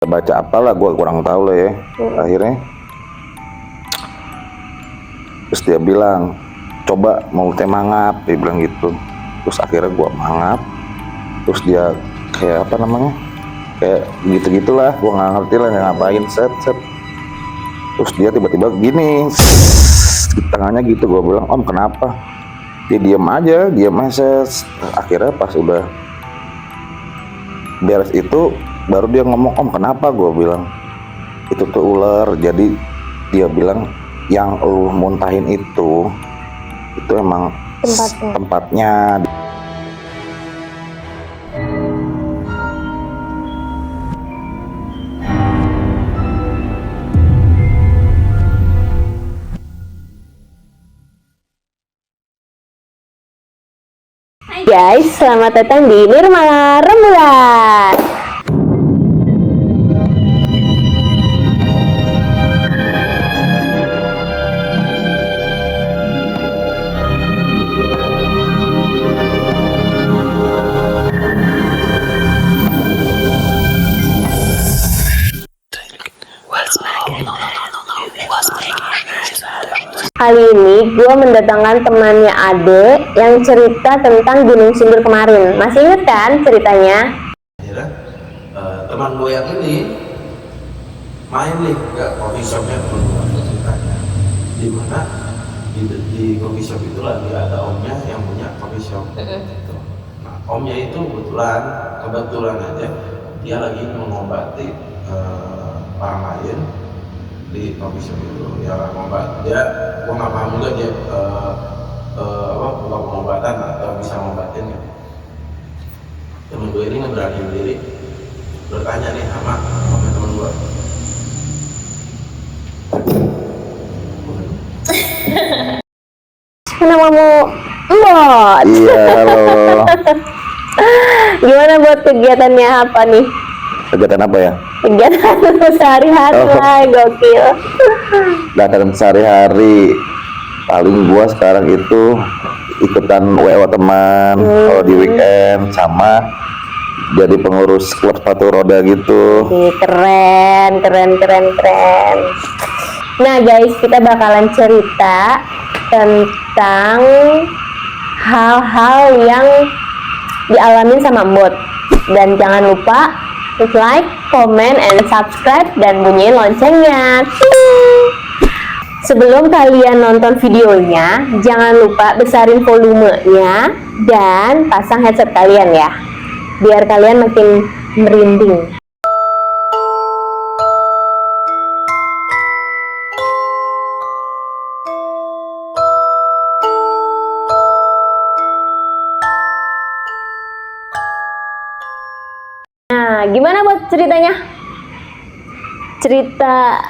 baca apalah, gue kurang tahu lah ya. Akhirnya terus dia bilang, coba mau teh mangap, dia bilang gitu. Terus akhirnya gue mangap, terus dia kayak apa namanya, kayak gitu-gitulah, gue nggak ngerti lah ngapain. Set terus dia tiba-tiba gini di tangannya gitu. Gue bilang, om kenapa? Dia diem aja. Akhirnya pas udah beres itu baru dia ngomong, om kenapa? Gue bilang, itu tuh ular. Jadi dia bilang yang lu muntahin itu emang tempatnya. Guys, selamat datang di Nirmala Rembulan. Kali ini gue mendatangkan temannya Ade yang cerita tentang Gunung Sindur kemarin. Masih inget kan ceritanya? Akhirnya teman gue yang ini main nih ke coffee shopnya teman gue ceritanya. Di mana di coffee shop itu lagi ada omnya yang punya coffee shop. Gitu. Nah, omnya itu kebetulan aja dia lagi mengobati orang lain di coffee shop itu. Ya ngobat dia, gue nggak paham juga dia bukan pengobatan atau bisa ngobatin ya. Temen gue ini ngeberaniin diri bertanya nih sama temen gue. Namamu Mbot. Iya, halo. Gimana buat kegiatannya apa nih? Kegiatan apa ya? Kegiatan sehari-hari lah, gokil. Datang sehari-hari paling gua sekarang itu ikutan WO teman kalau di weekend, sama jadi pengurus klub sepatu roda gitu. Keren. Nah guys, kita bakalan cerita tentang hal-hal yang dialamin sama Mbot. Dan jangan lupa like, comment, and subscribe, dan bunyiin loncengnya. Sebelum kalian nonton videonya, jangan lupa besarin volumenya dan pasang headset kalian ya, biar kalian makin merinding. Nah, gimana buat ceritanya? Cerita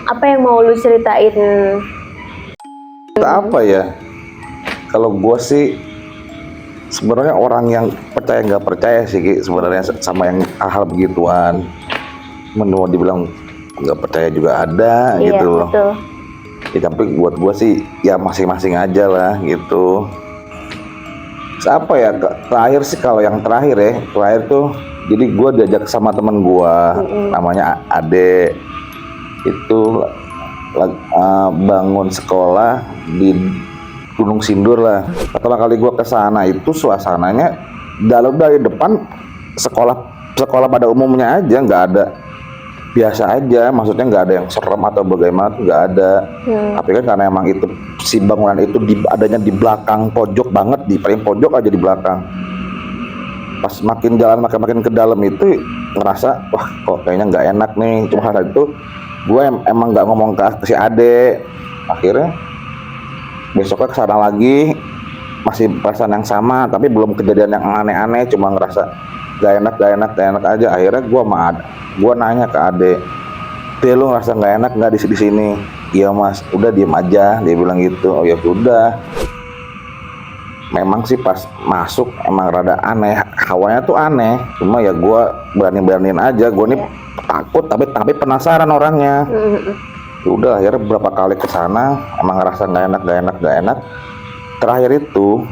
apa yang mau lu ceritain? Apa ya? Kalau gua sih sebenarnya orang yang percaya nggak percaya sih sebenarnya sama yang hal begituan. Menurut dibilang nggak percaya juga ada. Iya, gitu loh. Betul. Ya, tapi buat gua sih ya masing-masing aja lah gitu. Apa ya, terakhir sih, kalau yang terakhir tuh, jadi gue diajak sama temen gue namanya Ade itu bangun sekolah di Gunung Sindur lah. Pertama kali gue kesana itu suasananya dari depan sekolah pada umumnya aja, nggak ada, biasa aja, maksudnya nggak ada yang serem atau bagaimana, nggak ada. Tapi kan karena emang itu si bangunan itu adanya di belakang pojok banget, di paling pojok aja di belakang. Pas makin jalan makin ke dalam itu ngerasa wah kok kayaknya nggak enak nih. Cuma saat itu gue emang nggak ngomong ke si Ade. Akhirnya besoknya kesana lagi masih perasaan yang sama, tapi belum kejadian yang aneh-aneh, cuma ngerasa gak enak aja. Akhirnya gue nanya ke Ade, "Deh, lu ngerasa nggak enak nggak di sini?" "Iya mas." "Udah diem aja," dia bilang gitu. Oh ya sudah. Memang sih pas masuk emang rada aneh, hawanya tuh aneh. Cuma ya gue beraniin aja. Gue nih takut tapi penasaran orangnya. Udah akhirnya beberapa kali kesana emang ngerasa nggak enak. Terakhir itu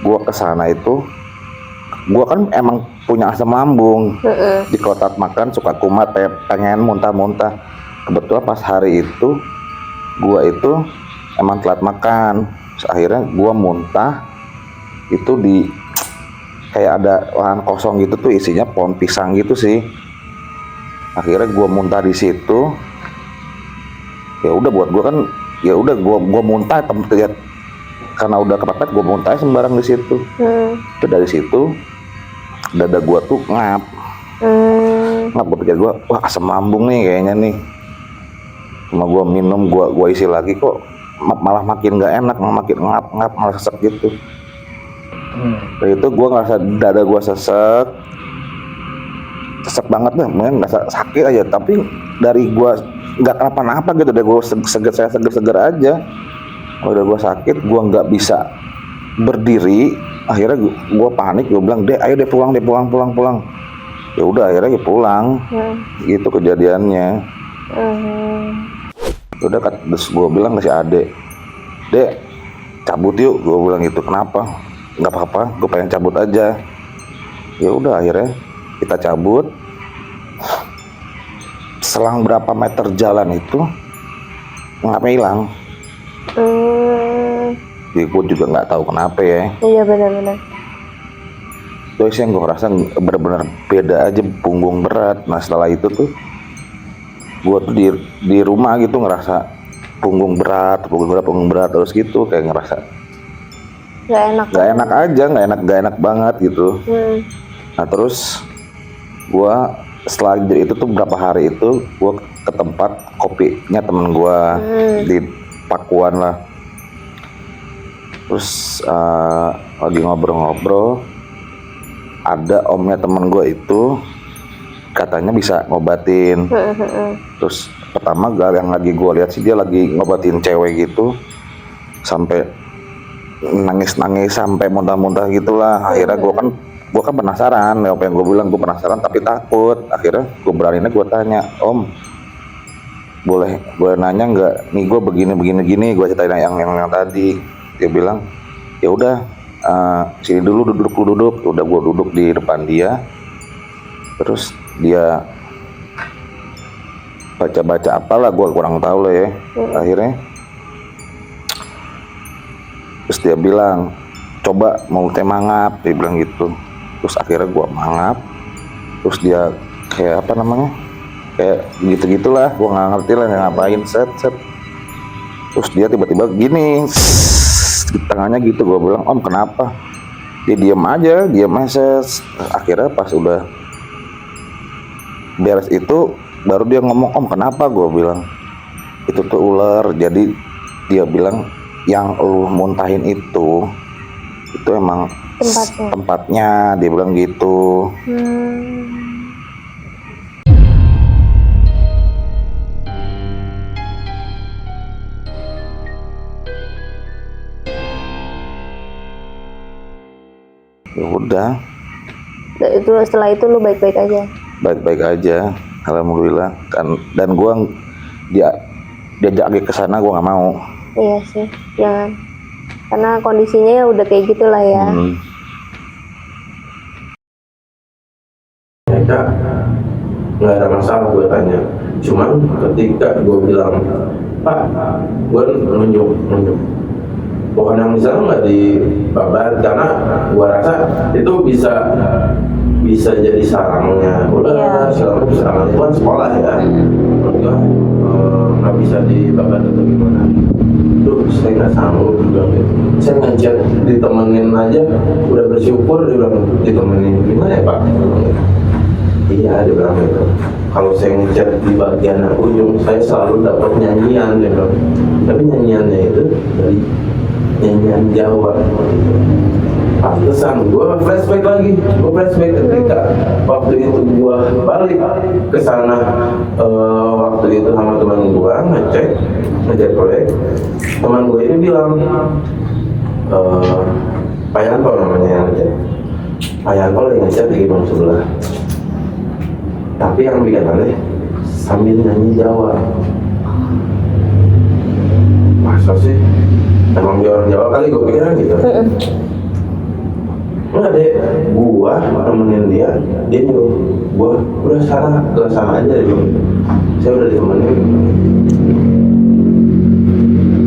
gue kesana itu, gue kan emang punya asam lambung. Di kotak makan suka kumat, pengen muntah-muntah. Kebetulan pas hari itu gua itu emang telat makan. Terus akhirnya gua muntah itu di kayak ada lahan kosong gitu tuh, isinya pohon pisang gitu sih. Akhirnya gua muntah di situ. Ya udah buat gua kan, ya udah gua muntah tempat, karena udah kepepet gua muntah sembarang di situ. Itu dari situ dada gua tuh ngap. Gua pikir gua, wah asam lambung nih kayaknya nih. Cuma gua minum, gua isi lagi kok malah makin gak enak, makin ngap malah sesek gitu. Dari itu gua ngerasa dada gua sesek banget dah, mungkin nggak sakit aja, tapi dari gua nggak kenapa-napa gitu, dari gua seger aja. Kalau udah gua sakit, gua nggak bisa berdiri. Akhirnya gua panik, gua bilang, "Dek, ayo deh pulang. Ya udah akhirnya pulang. Gitu kejadiannya. Udah terus gua bilang ke si Ade, "Dek, cabut yuk," gua bilang gitu. "Kenapa?" "Nggak apa-apa, gua pengen cabut aja." Ya udah akhirnya kita cabut. Selang berapa meter jalan itu ngapnya hilang. Jadi gue juga nggak tahu kenapa ya. Iya benar-benar. Terus yang gue rasa benar-benar beda aja, punggung berat. Nah setelah itu tuh gue tuh di rumah gitu ngerasa punggung berat terus gitu, kayak ngerasa gak enak aja, gak enak banget gitu. Nah terus gue setelah itu tuh berapa hari itu gue ke tempat kopinya temen gue di Pakuan lah. Terus lagi ngobrol-ngobrol, ada omnya temen gue itu katanya bisa ngobatin. Terus pertama yang lagi gue lihat sih dia lagi ngobatin cewek gitu, sampai nangis sampai muntah-muntah gitulah. Akhirnya gue kan penasaran, apa yang gue bilang, gue penasaran tapi takut. Akhirnya gue beraninya gue tanya, "Om, boleh gue nanya nggak? Nih gue begini, gue ceritain yang tadi." Dia bilang, "Ya udah, sini dulu, duduk." Udah gue duduk di depan dia. Terus dia baca apalah, gue kurang tahu lah ya. Akhirnya terus dia bilang, "Coba mau teh mangap," dia bilang gitu. Terus akhirnya gua mangap. Terus dia kayak apa namanya, kayak gitu-gitulah, gua nggak ngerti lah ngapain. Set terus dia tiba-tiba gini di tangannya gitu. Gua bilang, "Om kenapa?" Dia diem aja. Akhirnya pas udah beres itu baru dia ngomong, "Om kenapa?" Gua bilang, "Itu tuh ular." Jadi dia bilang, "Yang lu muntahin itu emang tempatnya," dia bilang gitu. Ya udah. Itu setelah itu lu baik-baik aja. Baik-baik aja, alhamdulillah. Dan gua diajak lagi ke sana, gua nggak mau. Iya sih, jangan. Karena kondisinya udah kayak gitulah ya. Mereka nggak ada masalah, gue tanya. Cuman ketika gue bilang, "Pak, gue nunjuk pohon yang misalnya nggak dibabat," karena gue rasa itu bisa jadi sarangnya ular. Sarang itu kan sekolah ya, menurut gue nggak bisa dibabat atau gimana. Duh, saya nggak sanggup bilang gitu. Saya ngechat ditemenin aja udah bersyukur. Dia bilang, "Ditemenin gimana ya Pak?" "Iya," dia bilang gitu. "Kalau saya ngechat di bagian ujung, saya selalu dapat nyanyian," dia bilang. "Tapi nyanyiannya itu dari nyanyian Jawa." Pantesan gue flashback ketika waktu itu gue balik ke sana, waktu itu sama teman gue ngecek proyek. Teman gue ini bilang, Pak Yanto namanya yang ngecek. Pak Yanto lagi ngecek di gedung sebelah, tapi yang bikin aneh sambil nyanyi Jawa. Masa sih? Emang dia orang Jawa kali, gue pikirnya gitu. Enggak deh, gua temenin dia nyuruh gua udah ke sana aja deh. Saya udah ditemenin.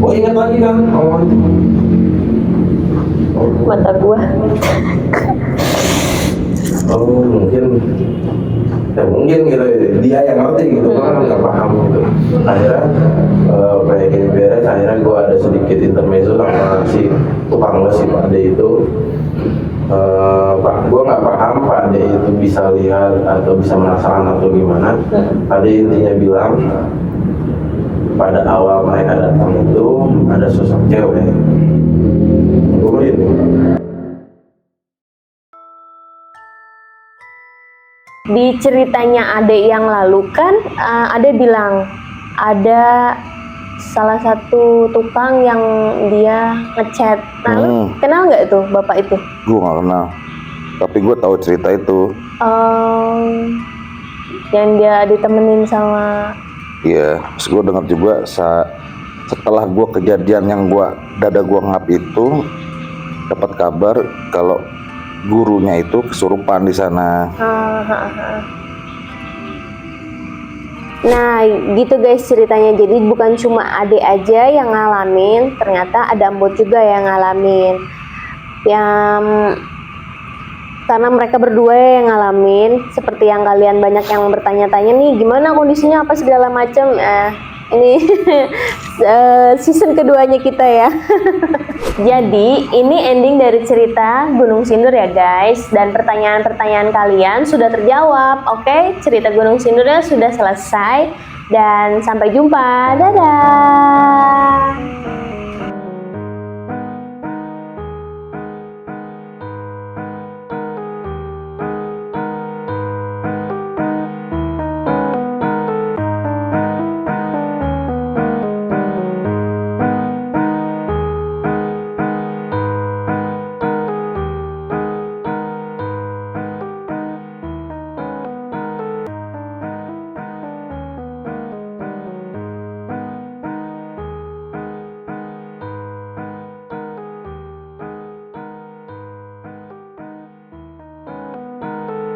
Oh ingat lagi kan Mata gua. oh mungkin gitu dia yang ngerti gitu kan nggak paham gitu. Akhirnya kayak gini beres, akhirnya gue ada sedikit intermezzo sama si tukang les si Pak D itu. Pak, gue nggak paham Pak D itu bisa lihat atau bisa merasakan atau gimana. Pak D intinya bilang pada awal mereka datang itu ada sosok cewek. Gue merinding. Di ceritanya Ade yang lalu kan Ade bilang ada salah satu tukang yang dia ngechat. Nah, lu kenal nggak itu bapak itu? Gue nggak kenal, tapi gue tahu cerita itu. Yang dia ditemenin sama. Iya, terus gue dengar juga setelah gue kejadian yang dada gue ngap itu, dapat kabar kalau gurunya itu kesurupan di sana. Nah gitu guys ceritanya, jadi bukan cuma Ade aja yang ngalamin, ternyata ada Mbok juga yang ngalamin, yang karena mereka berdua yang ngalamin seperti yang kalian banyak yang bertanya-tanya nih gimana kondisinya apa segala macam. Ini season keduanya kita ya. Jadi ini ending dari cerita Gunung Sindur ya guys, dan pertanyaan-pertanyaan kalian sudah terjawab. Oke, cerita Gunung Sindurnya sudah selesai dan sampai jumpa. Dadah.